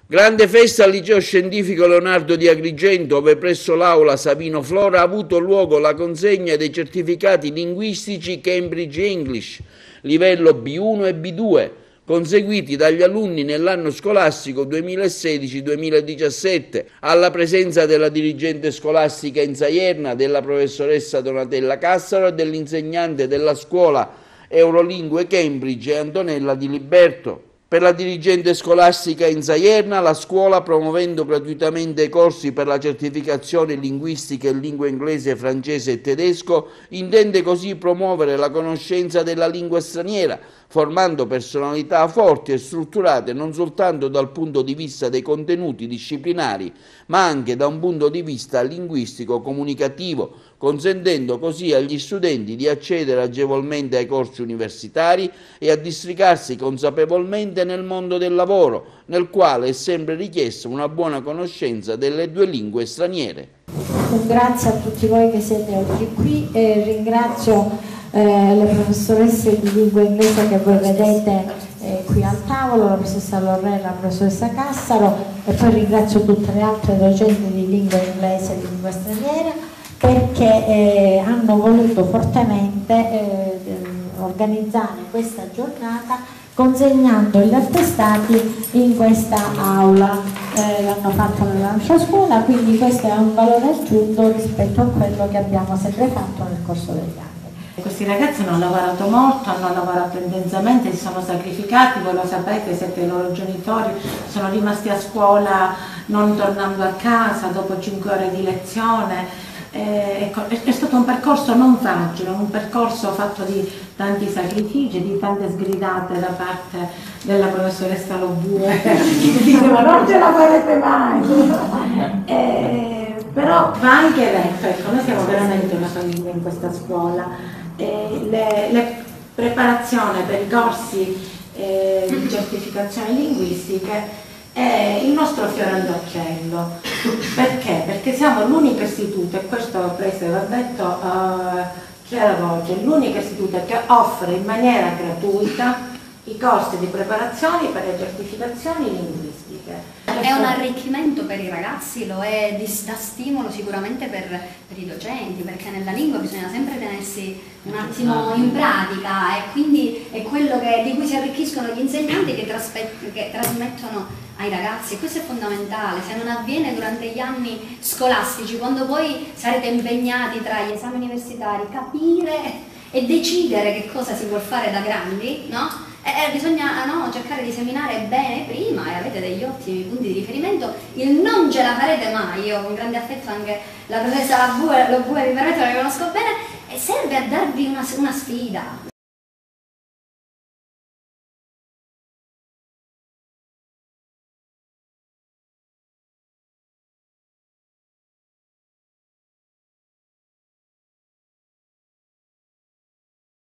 Grande festa al Liceo Scientifico Leonardo di Agrigento, dove presso l'aula Savino Flora ha avuto luogo la consegna dei certificati linguistici Cambridge English, livello B1 e B2, conseguiti dagli alunni nell'anno scolastico 2016-2017, alla presenza della dirigente scolastica Enza Ierna, della professoressa Donatella Cassaro e dell'insegnante della scuola Eurolingue Cambridge Antonella Di Liberto. Per la dirigente scolastica Enza Ierna, la scuola, promuovendo gratuitamente corsi per la certificazione linguistica in lingua inglese, francese e tedesco, intende così promuovere la conoscenza della lingua straniera, formando personalità forti e strutturate non soltanto dal punto di vista dei contenuti disciplinari, ma anche da un punto di vista linguistico-comunicativo, consentendo così agli studenti di accedere agevolmente ai corsi universitari e a districarsi consapevolmente nel mondo del lavoro, nel quale è sempre richiesta una buona conoscenza delle due lingue straniere. Un grazie a tutti voi che siete oggi qui e ringrazio le professoresse di lingua inglese che voi vedete qui al tavolo, la professoressa Lorrella, la professoressa Cassaro, e poi ringrazio tutte le altre docenti di lingua inglese e di lingua straniera perché hanno voluto fortemente organizzare questa giornata consegnando gli attestati in questa aula. L'hanno fatto nella nostra scuola, quindi questo è un valore aggiunto rispetto a quello che abbiamo sempre fatto nel corso degli anni. Questi ragazzi hanno lavorato molto, hanno lavorato intensamente, si sono sacrificati, voi lo sapete, siete i loro genitori, sono rimasti a scuola non tornando a casa dopo 5 ore di lezione. È stato un percorso non facile, un percorso fatto di tanti sacrifici, di tante sgridate da parte della professoressa Lobue che diceva non ce la farete mai. Però va anche detto, ecco, noi siamo veramente una famiglia in questa scuola. Le preparazioni per i corsi di certificazione linguistiche è il nostro fiore all'occhiello. Perché? Perché siamo l'unico istituto, e questo Presidente va detto chiara voce, l'unico istituto che offre in maniera gratuita i corsi di preparazione per le certificazioni linguistiche. È un arricchimento per i ragazzi, lo è da stimolo sicuramente per i docenti, perché nella lingua bisogna sempre tenersi un attimo in pratica e quindi è quello di cui si arricchiscono gli insegnanti che trasmettono ai ragazzi. Questo è fondamentale, se non avviene durante gli anni scolastici, quando poi sarete impegnati tra gli esami universitari, capire e decidere che cosa si vuol fare da grandi, no? Bisogna cercare di seminare bene prima e avete degli ottimi punti di riferimento. Il non ce la farete mai, io con grande affetto anche la professoressa Lobue mi permetto, la conosco bene, e serve a darvi una sfida.